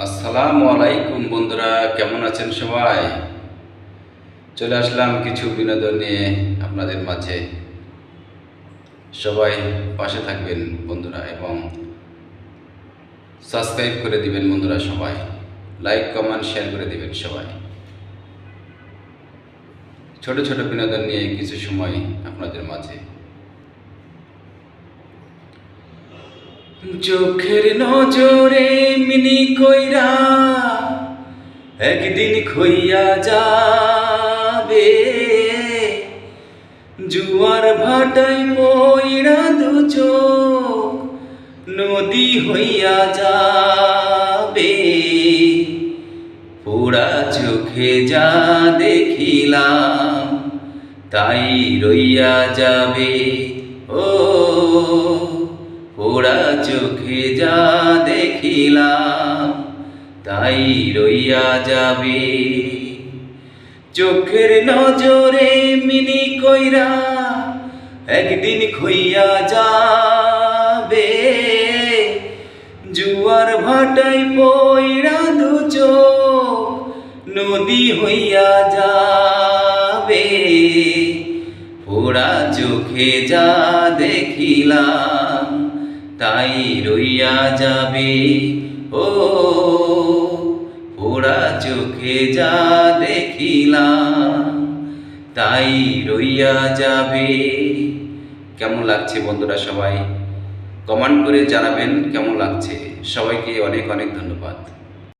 আসসালামু আলাইকুম বন্ধুরা, কেমন আছেন সবাই? চলে আসলাম কিছু বিনোদন নিয়ে আপনাদের মাঝে। সবাই পাশে থাকবেন বন্ধুরা, এবং সাবস্ক্রাইব করে দিবেন বন্ধুরা। সবাই লাইক কমেন্ট শেয়ার করে দিবেন সবাই। ছোট ছোট বিনোদন নিয়ে কিছু সময় আপনাদের মাঝে। চোখের নজরে মিনি কইরা একদিন খইয়া যাবে, জুয়ার ভাটায় পইড়া দু চোখ নদী হইয়া যাবে। পোড়া চোখে যা দেখিলাম তাই রইয়া যাবে। ও পোড়া চোখে যা দেখিলাম তাই রইয়া যাবে। চোখের নজরে মিনি কইরা একদিন খইয়া যাবে, জুয়ার ভাটায় পইড়া দু চোখ নদী হইয়া যাবে। পোড়া চোখে যা দেখিলাম তাই রইয়া যাবে। ও পোড়া চোখে যা দেখিলাম তাই রইয়া যাবে। কেমন লাগছে বন্ধুরা? সবাই কমেন্ট করে জানাবেন কেমন লাগছে। সবাইকে অনেক অনেক ধন্যবাদ।